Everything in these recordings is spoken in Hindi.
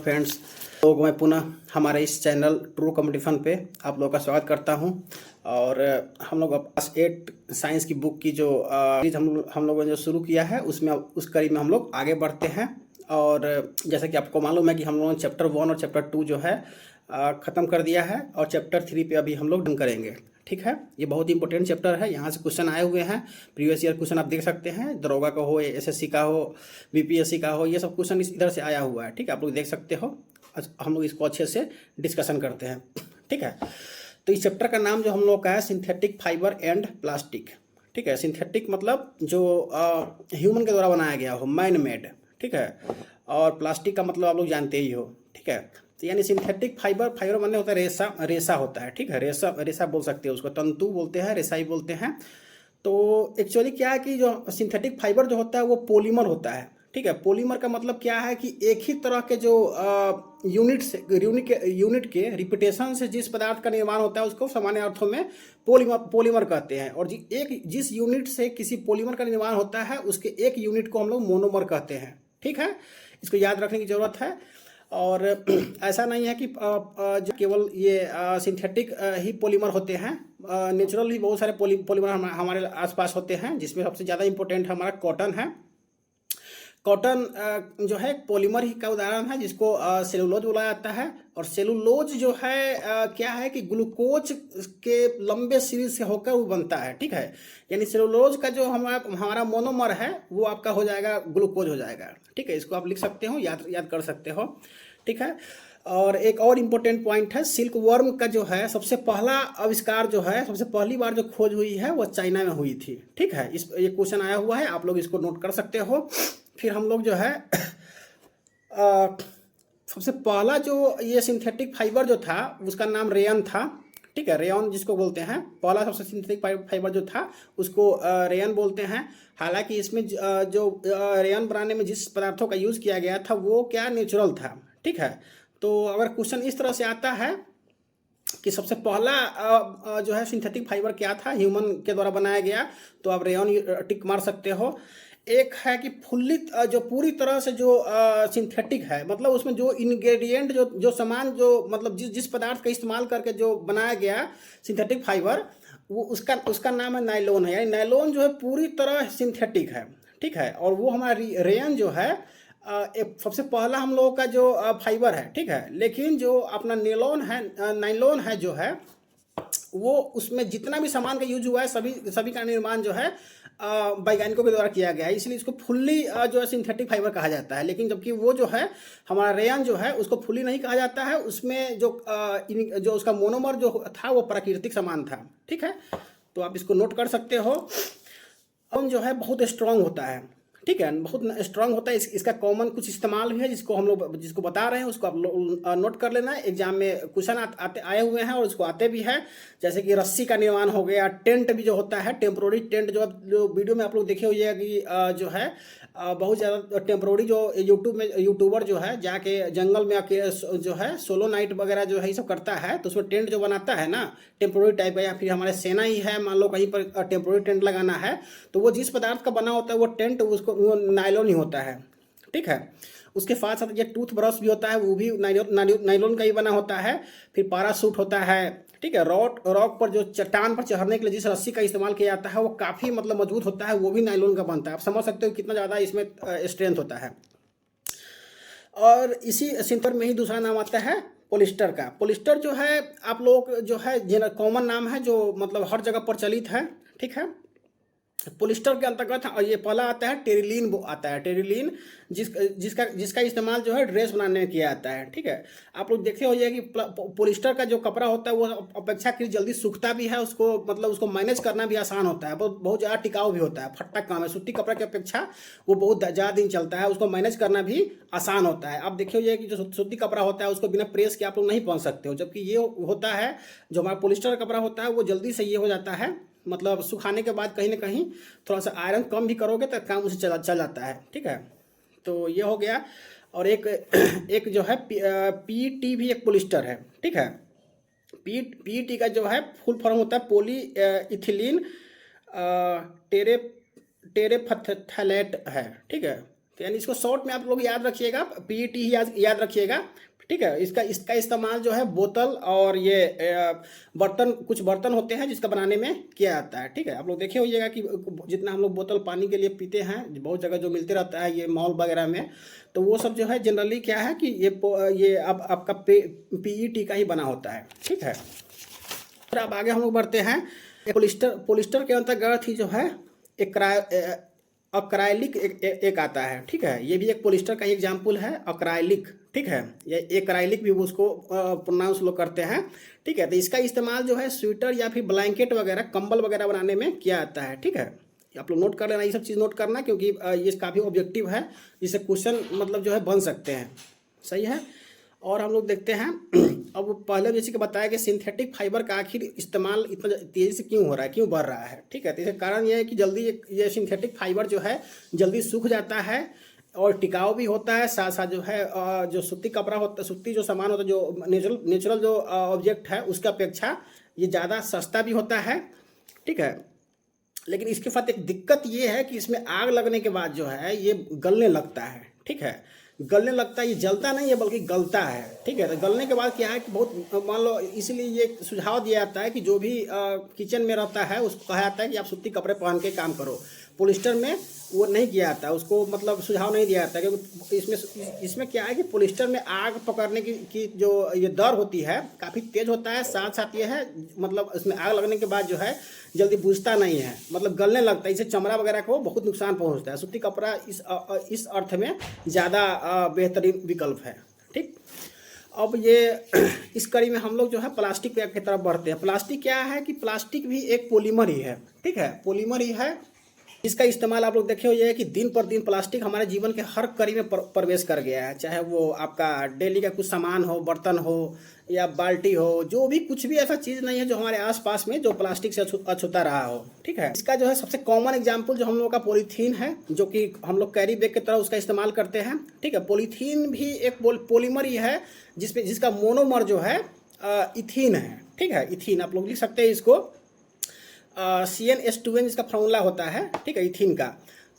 फ्रेंड्स, तो मैं पुनः हमारे इस चैनल ट्रू कंपटीशन पे आप लोगों का स्वागत करता हूं। और हम लोग क्लास 8 साइंस की बुक की जो सीरीज हम लोगों ने जो शुरू किया है उसमें उस कड़ी में हम लोग आगे बढ़ते हैं। और जैसा कि आपको मालूम है कि हम लोगों ने चैप्टर 1 और चैप्टर 2 जो है ख़त्म कर दिया है और चैप्टर 3 पे अभी हम लोग डन करेंगे। ठीक है, ये बहुत ही इंपॉर्टेंट चैप्टर है। यहाँ से क्वेश्चन आए हुए हैं, प्रीवियस ईयर क्वेश्चन आप देख सकते हैं, दरोगा का हो, एसएससी का हो, बीपीएससी का हो, ये सब क्वेश्चन इस इधर से आया हुआ है। ठीक है, आप लोग देख सकते हो। हम लोग इसको अच्छे से डिस्कशन करते हैं। ठीक है, तो इस चैप्टर का नाम जो हम लोग का है सिंथेटिक फाइबर एंड प्लास्टिक। ठीक है, सिंथेटिक मतलब जो ह्यूमन के द्वारा बनाया गया हो, मैन मेड। ठीक है, और प्लास्टिक का मतलब आप लोग जानते ही हो। ठीक है, तो यानी सिंथेटिक फाइबर, फाइबर माने होता है रेशा, रेशा होता है। ठीक है, रेशा, रेशा बोल सकते हैं उसको, तंतु बोलते हैं, रेशा ही बोलते हैं। तो एक्चुअली क्या है कि जो सिंथेटिक फाइबर जो होता है वो पॉलीमर होता है। ठीक है, पॉलीमर का मतलब क्या है कि एक ही तरह के जो यूनिट के रिपीटेशन से जिस पदार्थ का निर्माण होता है उसको सामान्य अर्थों में पॉलीमर कहते हैं। और जिस यूनिट से किसी पॉलीमर का निर्माण होता है उसके एक यूनिट को हम लोग मोनोमर कहते हैं। ठीक है, इसको याद रखने की जरूरत है। और ऐसा नहीं है कि जो केवल ये सिंथेटिक ही पॉलीमर होते हैं, नेचुरल ही बहुत सारे पॉलीमर हमारे आसपास होते हैं, जिसमें सबसे ज़्यादा इंपॉर्टेंट हमारा कॉटन है। कॉटन जो है पॉलीमर ही का उदाहरण है, जिसको सेलुलोज बोला जाता है। और सेलुलोज जो है क्या है कि ग्लूकोज के लंबे सीरीज से होकर वो बनता है। ठीक है, यानी सेलुलोज का जो हमारा मोनोमर है वो आपका हो जाएगा ग्लूकोज हो जाएगा। ठीक है, इसको आप लिख सकते हो, याद कर सकते हो। ठीक है, और एक और इम्पोर्टेंट पॉइंट है, सिल्क वर्म का जो है सबसे पहला आविष्कार जो है, सबसे पहली बार जो खोज हुई है वो चाइना में हुई थी। ठीक है, ये क्वेश्चन आया हुआ है, आप लोग इसको नोट कर सकते हो। फिर हम लोग जो है सबसे पहला जो ये सिंथेटिक फाइबर जो था उसका नाम रेयन था। ठीक है, रेयन जिसको बोलते हैं, पहला सबसे सिंथेटिक फाइबर जो था उसको रेयन बोलते हैं। हालांकि इसमें जो रेयन बनाने में जिस पदार्थों का यूज़ किया गया था वो क्या नेचुरल था। ठीक है, तो अगर क्वेश्चन इस तरह से आता है कि सबसे पहला जो है सिंथेटिक फाइबर क्या था ह्यूमन के द्वारा बनाया गया, तो आप रेयन टिक मार सकते हो। एक है कि फुल्ली जो पूरी तरह से जो सिंथेटिक है, मतलब उसमें जो इंग्रेडिएंट जो सामान जो मतलब जिस पदार्थ का इस्तेमाल करके जो बनाया गया सिंथेटिक फाइबर, वो उसका नाम है नायलॉन है। यानी नायलॉन जो है पूरी तरह सिंथेटिक है। ठीक है, और वो हमारा रेयन जो है एक सबसे पहला हम लोगों का जो फाइबर है। ठीक है, लेकिन जो अपना नायलॉन है जो है वो उसमें जितना भी सामान का यूज हुआ है सभी का निर्माण जो है वैज्ञानिकों के द्वारा किया गया है, इसलिए इसको फुल्ली जो है सिंथेटिक फाइबर कहा जाता है। लेकिन जबकि वो जो है हमारा रेयन जो है उसको फुल्ली नहीं कहा जाता है, उसमें जो उसका मोनोमर जो था वो प्राकृतिक सामान था। ठीक है, तो आप इसको नोट कर सकते हो। जो है बहुत स्ट्रांग होता है। ठीक है, बहुत स्ट्रांग होता है। इसका कॉमन कुछ इस्तेमाल भी है जिसको बता रहे हैं, उसको आप नोट कर लेना। एग्जाम में क्वेश्चन आते आए हुए हैं और उसको आते भी है। जैसे कि रस्सी का निर्माण हो गया, टेंट भी जो होता है, टेम्प्रोरी टेंट जो वीडियो में आप लोग देखे हुए हैं कि जो है बहुत ज़्यादा टेम्प्रोरी जो यूट्यूबर जो है जाके जंगल में आके जो है सोलो नाइट वगैरह जो है ये सब करता है, तो उसमें टेंट जो बनाता है ना टेम्प्रोरी टाइप का, या फिर हमारे सेना ही है मान लो कहीं पर टेम्प्रोरी टेंट लगाना है, तो वो जिस पदार्थ का बना होता है वो टेंट वो नायलॉन ही होता है। ठीक है, उसके साथ साथ ये टूथ ब्रश भी होता है, वो भी नायलॉन का ही बना होता है। फिर पैराशूट होता है। ठीक है, रॉक पर जो चट्टान पर चढ़ने के लिए जिस रस्सी का इस्तेमाल किया जाता है वो काफ़ी मतलब मजबूत होता है, वो भी नायलॉन का बनता है। आप समझ सकते हो कितना ज़्यादा इसमें स्ट्रेंथ होता है। और इसी सिंथर में ही दूसरा नाम आता है पोलिस्टर का। पोलिस्टर जो है आप लोग जो है कॉमन नाम है जो मतलब हर जगह प्रचलित है। ठीक है, पोलिस्टर के अंतर्गत ये पहला आता है टेरिलीन आता है। टेरिलीन जिसका इस्तेमाल जो है ड्रेस बनाने में किया जाता है। ठीक है, आप लोग देखते हो ये कि पोलिस्टर का जो कपड़ा होता है वो अपेक्षाकृत जल्दी सूखता भी है, उसको मतलब उसको मैनेज करना भी आसान होता है, बहुत ज़्यादा टिकाऊ भी होता है, फट्टा काम है। सूती कपड़ा की अपेक्षा वो बहुत ज़्यादा दिन चलता है, उसको मैनेज करना भी आसान होता है। आप देखिए ये कि जो सूती कपड़ा होता है उसको बिना प्रेस के आप लोग नहीं पहन सकते हो, जबकि ये होता है जो हमारा पोलिस्टर का कपड़ा होता है वो जल्दी से ये हो जाता है, मतलब सुखाने के बाद कहीं ना कहीं थोड़ा सा आयरन कम भी करोगे तो काम उसे चल जाता है। ठीक है, तो ये हो गया। और एक जो है पीईटी भी एक पोलिस्टर है। ठीक है, पीईटी का जो है फुल फॉर्म होता है पोली इथिलीन टेरेफथैलेट है। ठीक है, तो यानी इसको शॉर्ट में आप लोग याद रखिएगा, पीईटी ही याद रखिएगा, ठीक है। इसका इसका इस्तेमाल जो है बोतल और ये बर्तन, कुछ बर्तन होते हैं जिसका बनाने में किया जाता है, ठीक है। आप लोग देखे होइएगा कि जितना हम लोग बोतल पानी के लिए पीते हैं, बहुत जगह जो मिलते रहता है ये मॉल वगैरह में, तो वो सब जो है जनरली क्या है कि ये अब आपका पीईटी का ही बना होता है, ठीक है। फिर अब आगे हम लोग बढ़ते हैं। पोलिस्टर के अंतर्गत ही जो है अक्राइलिक एक आता है, ठीक है। ये भी एक पोलिस्टर का एग्जाम्पल है, अक्राइलिक, ठीक है। ये एक्राइलिक भी उसको प्रोनाउंस लोग करते हैं, ठीक है। तो इसका इस्तेमाल जो है स्वेटर या फिर ब्लैंकेट वगैरह, कंबल वगैरह बनाने में किया जाता है, ठीक है। आप लोग नोट कर लेना, ये सब चीज़ नोट करना, क्योंकि ये काफ़ी ऑब्जेक्टिव है, जिससे क्वेश्चन मतलब जो है बन सकते हैं, सही है। और हम लोग देखते हैं अब पहले जैसे कि बताया कि सिंथेटिक फाइबर का आखिर इस्तेमाल इतना तेज़ी से क्यों हो रहा है, क्यों बढ़ रहा है, ठीक है। तो इसका कारण यह है कि जल्दी ये सिंथेटिक फाइबर जो है जल्दी सूख जाता है और टिकाऊ भी होता है, साथ साथ जो है जो सूती कपड़ा होता है, सूती जो सामान होता है, जो नेचुरल जो ऑब्जेक्ट है उसके अपेक्षा ये ज़्यादा सस्ता भी होता है, ठीक है। लेकिन इसके साथ एक दिक्कत ये है कि इसमें आग लगने के बाद जो है ये गलने लगता है, ठीक है। गलने लगता है, ये जलता नहीं है बल्कि गलता है, ठीक है। तो गलने के बाद क्या है कि बहुत मान लो, इसीलिए ये सुझाव दिया जाता है कि जो भी किचन में रहता है उसको कहा जाता है कि आप सूती कपड़े पहन के काम करो। पॉलिस्टर में वो नहीं किया जाता, उसको मतलब सुझाव नहीं दिया जाता, क्योंकि इसमें क्या है कि पॉलिस्टर में आग पकड़ने की जो ये दर होती है काफ़ी तेज़ होता है, साथ साथ ये है मतलब इसमें आग लगने के बाद जो है जल्दी बुझता नहीं है, मतलब गलने लगता है, इससे चमड़ा वगैरह को बहुत नुकसान पहुंचता है। सूती कपड़ा इस अर्थ में ज़्यादा बेहतरीन विकल्प है, ठीक। अब ये इस कड़ी में हम लोग जो है प्लास्टिक की तरफ बढ़ते हैं। प्लास्टिक क्या है कि प्लास्टिक भी एक पॉलीमर ही है, ठीक है, पॉलीमर ही है। इसका इस्तेमाल आप लोग देखे हुए है कि दिन पर दिन प्लास्टिक हमारे जीवन के हर कड़ी में प्रवेश कर गया है, चाहे वो आपका डेली का कुछ सामान हो, बर्तन हो या बाल्टी हो, जो भी कुछ भी ऐसा चीज़ नहीं है जो हमारे आसपास में जो प्लास्टिक से अछूता रहा हो, ठीक है। इसका जो है सबसे कॉमन एग्जाम्पल जो हम लोग का पॉलीथीन है, जो कि हम लोग कैरी बैग की तरह उसका इस्तेमाल करते हैं, ठीक है। पॉलीथीन भी एक पॉलीमर ही है जिसका मोनोमर जो है इथीन है, ठीक है। इथीन आप लोग लिख सकते हैं इसको, CnH2n इसका फॉर्मूला होता है, ठीक है, इथीन का।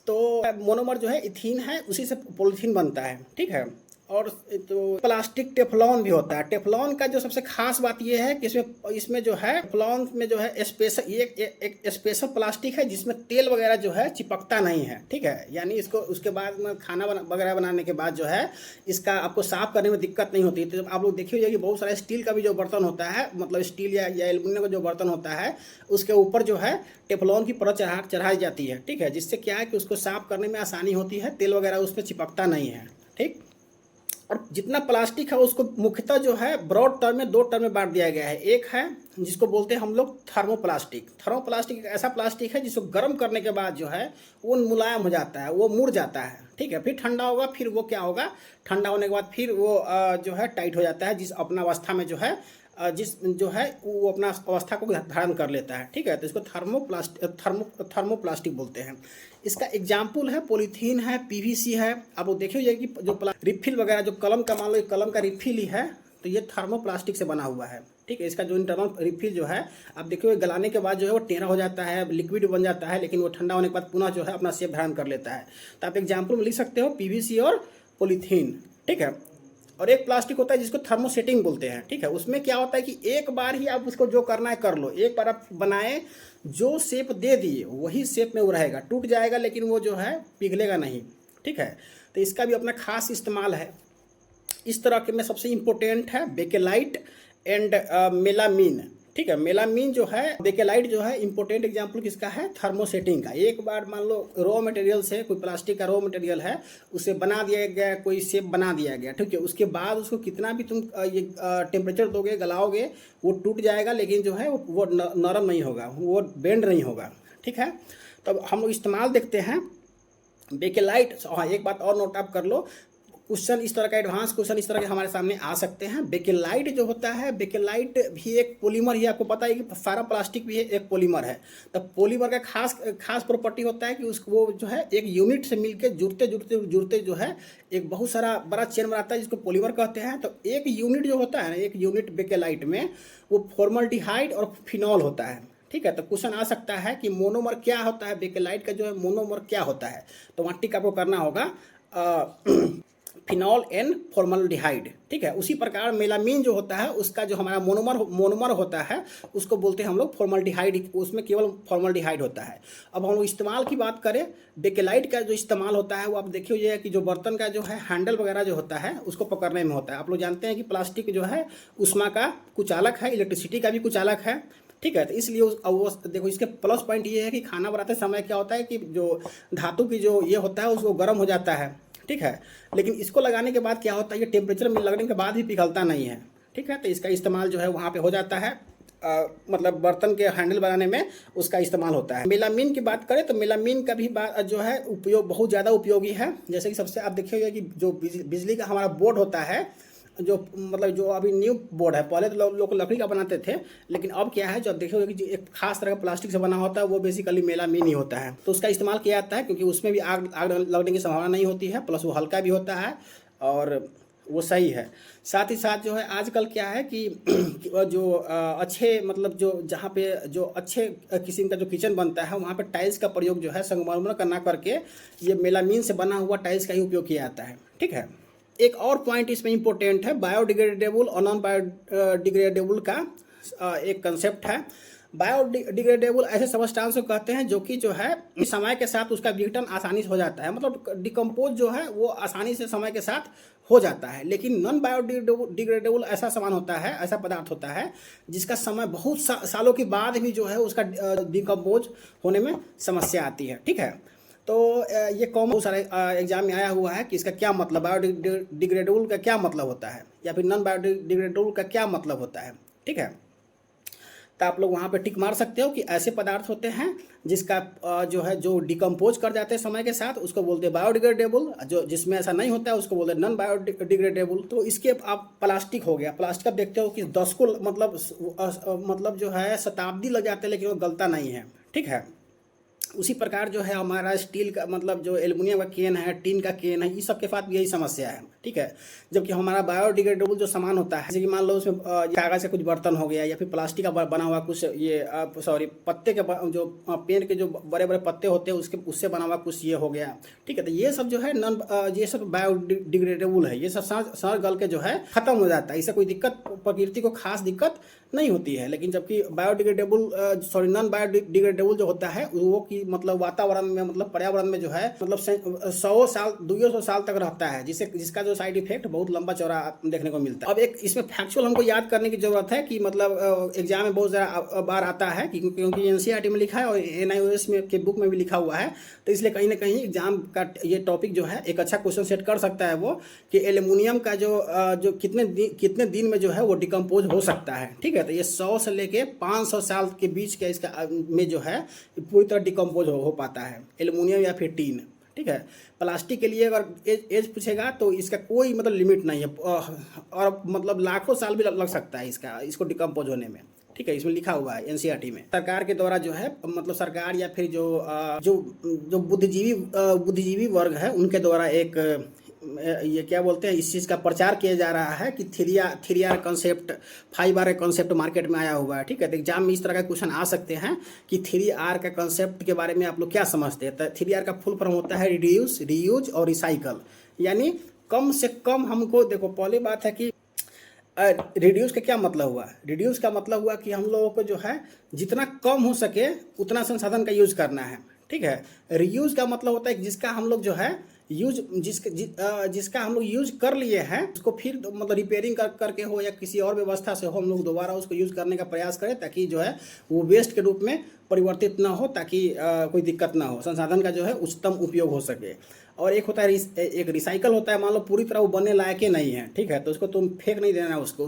तो मोनोमर जो है इथीन है, उसी से पॉलीथीन बनता है, ठीक है। और तो प्लास्टिक टेफ्लॉन भी होता है। टेफ्लॉन का जो सबसे खास बात यह है कि इसमें जो है टेफ्लॉन में जो है स्पेशल एक स्पेशल प्लास्टिक है जिसमें तेल वगैरह जो है चिपकता नहीं है, ठीक है। यानी इसको उसके बाद में खाना वगैरह बनाने के बाद जो है इसका आपको साफ करने में दिक्कत नहीं होती। तो आप लोग देखिए कि बहुत सारा स्टील का भी जो बर्तन होता है, मतलब स्टील या एल्युमिनियम का जो बर्तन होता है, उसके ऊपर जो है टेफ्लॉन की परत चढ़ाई जाती है, ठीक है, जिससे क्या है कि उसको साफ करने में आसानी होती है, तेल वगैरह उसमें चिपकता नहीं है, ठीक। और जितना प्लास्टिक है उसको मुख्यतः जो है ब्रॉड टर्म में 2 टर्म में बांट दिया गया है। एक है जिसको बोलते हैं हम लोग थर्मोप्लास्टिक। थर्मोप्लास्टिक एक ऐसा प्लास्टिक है जिसको गर्म करने के बाद जो है वो मुलायम हो जाता है, वो मुड़ जाता है, ठीक है। फिर ठंडा होगा, फिर वो क्या होगा, ठंडा होने के बाद फिर वो जो है टाइट हो जाता है, जिस अपना अवस्था में जो है जो है वो अपना अवस्था को धारण कर लेता है, ठीक है। तो इसको थर्मोप्लास्टिक बोलते हैं। इसका एग्जाम्पल है पॉलीथीन है, PVC है। अब वो देखिए कि जो रिफिल वगैरह जो कलम का, मान लो कलम का रिफिल ही है तो ये थर्मोप्लास्टिक से बना हुआ है, ठीक है। इसका जो इंटरनल रिफिल जो है आप देखिए गलाने के बाद जो है वो टेढ़ा हो जाता है, लिक्विड बन जाता है, लेकिन वो ठंडा होने के बाद पुनः जो है अपना शेप धारण कर लेता है। तो आप एग्जाम्पल में लिख सकते हो PVC और पॉलीथीन, ठीक है। और एक प्लास्टिक होता है जिसको थर्मोसेटिंग बोलते हैं, ठीक है। उसमें क्या होता है कि एक बार ही आप उसको जो करना है कर लो, एक बार आप बनाए, जो शेप दे दिए वही शेप में वो रहेगा, टूट जाएगा लेकिन वो जो है पिघलेगा नहीं, ठीक है। तो इसका भी अपना खास इस्तेमाल है। इस तरह के में सबसे इम्पोर्टेंट है बेकेलाइट एंड मेलामीन, ठीक है। मेलामीन जो है, बेकेलाइट जो है, इंपॉर्टेंट एग्जांपल किसका है, थर्मोसेटिंग का। एक बार मान लो रॉ मटेरियल से कोई प्लास्टिक का रॉ मटेरियल है, उसे बना दिया गया, कोई शेप बना दिया गया, ठीक है। उसके बाद उसको कितना भी तुम ये टेम्परेचर दोगे, गलाओगे, वो टूट जाएगा, लेकिन जो है वो नरम नहीं होगा, वो बेंड नहीं होगा, ठीक है। तब हम लोग इस्तेमाल देखते हैं बेकेलाइट। हाँ, एक बात और नोट आप कर लो, क्वेश्चन इस तरह का, एडवांस क्वेश्चन इस तरह के हमारे सामने आ सकते हैं। बेकेलाइट जो होता है, बेकेलाइट भी एक पॉलीमर ही, आपको पता है कि सारा प्लास्टिक भी एक पॉलीमर है। तो पॉलीमर का खास प्रॉपर्टी होता है कि वो जो है एक यूनिट से मिलकर जुड़ते जो है एक बहुत सारा बड़ा चेन बनाता है, जिसको पॉलीमर कहते हैं। तो एक यूनिट जो होता है ना, एक यूनिट बेकेलाइट में वो फॉर्मल्डिहाइड और फिनॉल होता है, ठीक है। तो क्वेश्चन आ सकता है कि मोनोमर क्या होता है, बेकेलाइट का जो है मोनोमर क्या होता है, तो वहाँ टिक आपको करना होगा। फिनॉल एन फॉर्मल्डिहाइड, ठीक है। उसी प्रकार मेलामीन जो होता है उसका जो हमारा मोनोमर होता है उसको बोलते हैं हम लोग फॉर्मल्डिहाइड, उसमें केवल फॉर्मल्डिहाइड होता है। अब हम लोग इस्तेमाल की बात करें, बेकेलाइट का जो इस्तेमाल होता है वो आप देखिए ये कि जो बर्तन का जो है हैंडल वगैरह जो होता है उसको पकड़ने में होता है। आप लोग जानते हैं कि प्लास्टिक जो है ऊष्मा का कुचालक है, इलेक्ट्रिसिटी का भी कुचालक है, ठीक है। तो इसलिए वो देखो इसके प्लस पॉइंट ये है कि खाना बनाते समय क्या होता है कि जो धातु की जो ये होता है उसको गर्म हो जाता है, ठीक है। लेकिन इसको लगाने के बाद क्या होता है, ये टेम्परेचर में लगने के बाद भी पिघलता नहीं है, ठीक है। तो इसका इस्तेमाल जो है वहाँ पे हो जाता है, मतलब बर्तन के हैंडल बनाने में उसका इस्तेमाल होता है। मेलामीन की बात करें तो मेलामीन का भी बात जो है उपयोग बहुत ज़्यादा उपयोगी है। जैसे कि सबसे आप देखिएगा कि जो बिजली का हमारा बोर्ड होता है, जो मतलब जो अभी न्यू बोर्ड है, पहले तो लोग लकड़ी का बनाते थे, लेकिन अब क्या है, जो देखोगे कि जो एक खास तरह का प्लास्टिक से बना होता है वो बेसिकली मेलामीन ही होता है। तो उसका इस्तेमाल किया जाता है क्योंकि उसमें भी आग लगने की संभावना नहीं होती है, प्लस वो हल्का भी होता है और वो सही है। साथ ही साथ जो है आजकल क्या है कि जो अच्छे मतलब जो जहाँ पे जो अच्छे किस्म का जो किचन बनता है वहाँ पे टाइल्स का प्रयोग जो है संगमरमर का ना करके ये मेलामीन से बना हुआ टाइल्स का ही उपयोग किया जाता है, ठीक है। एक और पॉइंट इसमें इम्पोर्टेंट है, बायोडिग्रेडेबल और नॉन बायोडिग्रेडेबल का एक कंसेप्ट है। बायोडिग्रेडेबल ऐसे सबस्टांस को कहते हैं जो कि जो है समय के साथ उसका विघटन आसानी से हो जाता है, मतलब डिकम्पोज जो है वो आसानी से समय के साथ हो जाता है। लेकिन नॉन बायोडिग्रेडेबल ऐसा सामान होता है, ऐसा पदार्थ होता है जिसका समय बहुत सालों के बाद भी जो है उसका डिकम्पोज होने में समस्या आती है, ठीक है। तो ये कॉमन बहुत सारे एग्जाम में आया हुआ है कि इसका क्या मतलब, बायोडिग्रेडेबल का क्या मतलब होता है या फिर नॉन बायोडिग्रेडेबल का क्या मतलब होता है, ठीक है। तो आप लोग वहाँ पे टिक मार सकते हो कि ऐसे पदार्थ होते हैं जिसका जो है जो डिकम्पोज कर जाते हैं समय के साथ उसको बोलते हैं बायोडिग्रेडेबल, जो जिसमें ऐसा नहीं होता है उसको बोलते हैं नॉन बायोडिग्रेडेबल। तो इसके आप प्लास्टिक हो गया, प्लास्टिक आप देखते हो कि 10 को मतलब जो है शताब्दी लग जाते हैं लेकिन वो गलता नहीं है, ठीक है। उसी प्रकार जो है हमारा स्टील का मतलब जो एल्युमिनियम का केन है, टीन का केन है, इस सब के साथ भी यही समस्या है, ठीक है। जबकि हमारा बायोडिग्रेडेबल जो सामान होता है, जैसे कि मान लो उसमें कागज का कुछ बर्तन हो गया या फिर प्लास्टिक का बना हुआ कुछ ये सॉरी पत्ते के जो पेड़ के जो बड़े बड़े पत्ते होते हैं उससे बना हुआ कुछ ये हो गया, ठीक है। तो ये सब जो है ये सब बायोडिग्रेडेबल है, ये सब सड़ गल के जो है खत्म हो जाता है, इससे कोई दिक्कत प्रकृति को खास दिक्कत नहीं होती है। लेकिन जबकि बायोडिग्रेडेबल सॉरी नॉन बायोडिग्रेडेबल जो होता है वो कि मतलब वातावरण में मतलब पर्यावरण में जो है मतलब 100 साल 200 साल तक रहता है, जिसका जो साइड इफेक्ट बहुत लंबा चौड़ा देखने को मिलता है। अब एक इसमें फैक्चुअल हमको याद करने की जरूरत है कि मतलब एग्जाम में बहुत ज़्यादा बार आता है क्योंकि एनसीईआरटी में लिखा है और एनआईओएस में के बुक में भी लिखा हुआ है, तो इसलिए कहीं ना कहीं एग्जाम का ये टॉपिक जो है एक अच्छा क्वेश्चन सेट कर सकता है वो कि एल्युमिनियम का जो कितने दिन में जो है वो डिकम्पोज हो सकता है, ठीक है। तो ये 100 से लेके 500 साल के बीच का इसका में जो है पूरी तरह डिकम्पोज हो पाता है एल्युमिनियम या फिर टीन, ठीक है। प्लास्टिक के लिए अगर एज पूछेगा तो इसका कोई मतलब लिमिट नहीं है और मतलब लाखों साल भी लग सकता है इसको डिकम्पोज होने में, ठीक है। इसमें लिखा हुआ है एनसीईआरटी में। सरकार के द्वारा जो है मतलब सरकार या फिर जो बुद्धिजीवी वर्ग है उनके द्वारा एक ये क्या बोलते हैं इस चीज़ का प्रचार किया जा रहा है कि 3R concept 5R concept market में आया हुआ है, ठीक है। तो एग्जाम में इस तरह का क्वेश्चन आ सकते हैं कि 3R का कॉन्सेप्ट के बारे में आप लोग क्या समझते हैं। तो 3R का फुल फॉर्म होता है रिड्यूस, रीयूज और रिसाइकल, यानी कम से कम हमको देखो पहली बात है कि रिड्यूस का क्या मतलब हुआ, रिड्यूस का मतलब हुआ कि हम लोगों को जो है जितना कम हो सके उतना संसाधन का यूज करना है, ठीक है। रीयूज का मतलब होता है जिसका हम लोग जो है जिसका हम लोग यूज कर लिए हैं उसको फिर मतलब रिपेयरिंग करके हो या किसी और व्यवस्था से हो हम लोग दोबारा उसको यूज करने का प्रयास करें ताकि जो है वो वेस्ट के रूप में परिवर्तित ना हो, ताकि कोई दिक्कत ना हो, संसाधन का जो है उच्चतम उपयोग हो सके। और एक होता है एक रिसाइकल होता है, मान लो पूरी तरह वो बनने लायक ही नहीं है, ठीक है, तो उसको तुम फेंक नहीं देना, उसको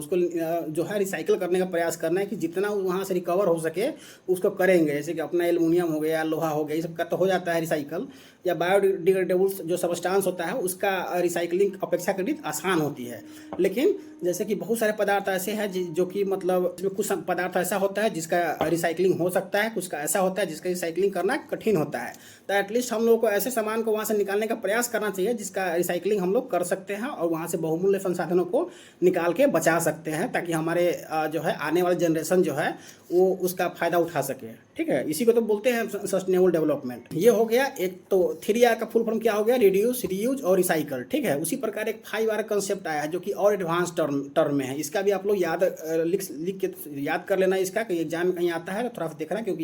जो है रिसाइकिल करने का प्रयास करना है कि जितना वहाँ से रिकवर हो सके उसको करेंगे। जैसे कि अपना एल्युमिनियम हो गया, लोहा हो गया, ये सब का तो हो जाता है रिसाइकल, या बायोडिग्रेडेबल जो सबस्टांस होता है उसका रिसाइकलिंग अपेक्षाकृत आसान होती है। लेकिन जैसे कि बहुत सारे पदार्थ ऐसे हैं जो कि मतलब कुछ पदार्थ ऐसा होता है जिसका रिसाइकलिंग हो सकता है, कुछ का ऐसा होता है जिसका रिसाइकलिंग करना कठिन होता है। तो एटलीस्ट हम लोग को ऐसे सामान को वहाँ से निकालने का प्रयास करना चाहिए जिसका रिसाइकलिंग हम लोग कर सकते हैं और वहाँ से बहुमूल्य संसाधनों को निकाल के बचा सकते हैं, ताकि हमारे जो है आने वाले जनरेशन जो है वो उसका फ़ायदा उठा सके। ठीक है, इसी को तो बोलते हैं सस्टेनेबल डेवलपमेंट। ये हो गया एक। तो 3R का फुल फॉर्म क्या हो गया? रिड्यूस, रीयूज और रिसाइकल। ठीक है, उसी प्रकार एक 5R कंसेप्ट आया है जो कि और एडवांस टर्म में है। इसका भी आप लोग याद लिख के याद कर लेना इसका, कि एग्जाम में कहीं आता है तो थोड़ा सा देखना, क्योंकि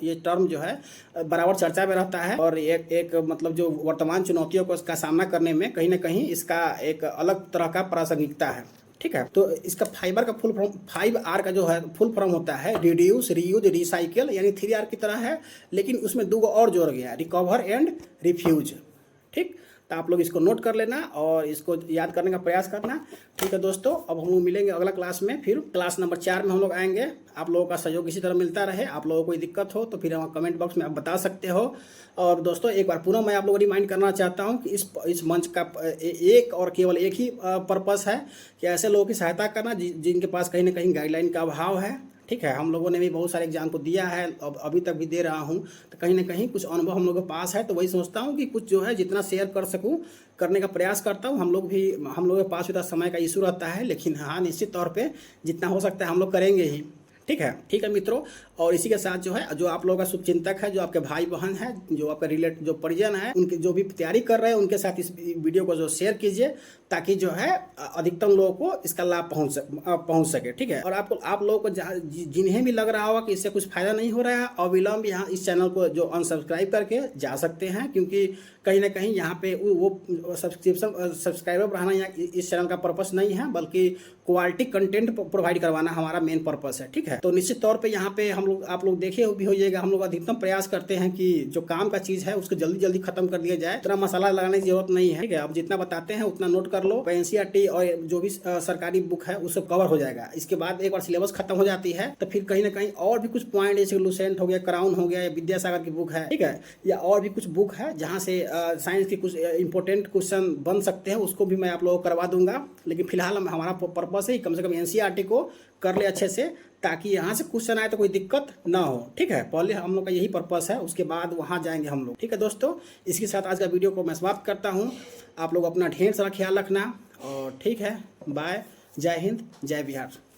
ये टर्म जो है बराबर चर्चा में रहता है, और एक मतलब जो वर्तमान चुनौतियों को इसका सामना करने में कहीं ना कहीं इसका एक अलग तरह का प्रासंगिकता है। ठीक है, तो इसका फाइबर का फुल फॉर्म 5R का जो है फुल फॉर्म होता है रिड्यूस, रीयूज, रिसाइकिल, यानी 3R की तरह है, लेकिन उसमें 2 और जोड़ गया, रिकवर एंड रिफ्यूज। ठीक, तो आप लोग इसको नोट कर लेना और इसको याद करने का प्रयास करना। ठीक है दोस्तों, अब हम लोग मिलेंगे अगला क्लास में, फिर क्लास नंबर 4 में हम लोग आएंगे। आप लोगों का सहयोग इसी तरह मिलता रहे। आप लोगों को कोई दिक्कत हो तो फिर हम कमेंट बॉक्स में आप बता सकते हो। और दोस्तों एक बार पुनः मैं आप लोगों को रिमाइंड करना चाहता हूं कि इस मंच का एक और केवल एक ही पर्पस है कि ऐसे लोगों की सहायता करना जिनके पास कहीं ना कहीं गाइडलाइन का अभाव है। ठीक है, हम लोगों ने भी बहुत सारे एग्जाम को दिया है, अब अभी तक भी दे रहा हूं, तो कहीं ना कहीं कुछ अनुभव हम लोगों के पास है, तो वही सोचता हूं कि कुछ जो है जितना शेयर कर सकूं करने का प्रयास करता हूं। हम लोग के पास भी समय का इशू रहता है, लेकिन हाँ निश्चित तौर पे जितना हो सकता है हम लोग करेंगे ही। ठीक है मित्रों, और इसी के साथ जो है जो आप लोगों का शुभचिंतक है, जो आपके भाई बहन है, जो आपका जो परिजन है, उनके जो भी तैयारी कर रहे हैं उनके साथ इस वीडियो को जो शेयर कीजिए, ताकि जो है अधिकतम लोगों को इसका लाभ पहुंच सके। ठीक है, और आप लोगों को जिन्हें भी लग रहा होगा कि इससे कुछ फायदा नहीं हो रहा है, अविलंब यहाँ इस चैनल को जो अनसब्सक्राइब करके जा सकते हैं, क्योंकि कहीं ना कहीं यहाँ पे वो सब्सक्राइबर बढ़ाना यहाँ इस चैनल का पर्पस नहीं है, बल्कि क्वालिटी कंटेंट प्रोवाइड करवाना हमारा मेन पर्पस है। ठीक है, तो निश्चित तौर पे यहाँ पे आप लोग देखे भी होइएगा, हम लोग अधिकतम प्रयास करते हैं कि जो काम का चीज़ है उसको जल्दी जल्दी खत्म कर दिया जाए। इतना मसाला लगाने की जरूरत नहीं है। ठीक है, अब जितना बताते हैं उतना नोट कर लो। NCERT और जो भी सरकारी बुक है उससे कवर हो जाएगा। इसके बाद एक बार सिलेबस खत्म हो जाती है तो फिर कहीं ना कहीं और भी कुछ पॉइंट, जैसे लुसेंट हो गया, क्राउन हो गया, या विद्यासागर की बुक है, ठीक है, या और भी कुछ बुक है जहाँ से साइंस के कुछ इंपॉर्टेंट क्वेश्चन बन सकते हैं, उसको भी मैं आप लोगों को करवा दूंगा। लेकिन फिलहाल हमारा पर्पस है कम से कम NCERT को कर ले अच्छे से, ताकि यहाँ से क्वेश्चन आए तो कोई दिक्कत ना हो। ठीक है, पहले हम लोग का यही पर्पस है, उसके बाद वहाँ जाएंगे हम लोग। ठीक है दोस्तों, इसके साथ आज का वीडियो को मैं समाप्त करता हूँ। आप लोग अपना ढेर सारा ख्याल रखना, और ठीक है, बाय, जय हिंद, जय बिहार।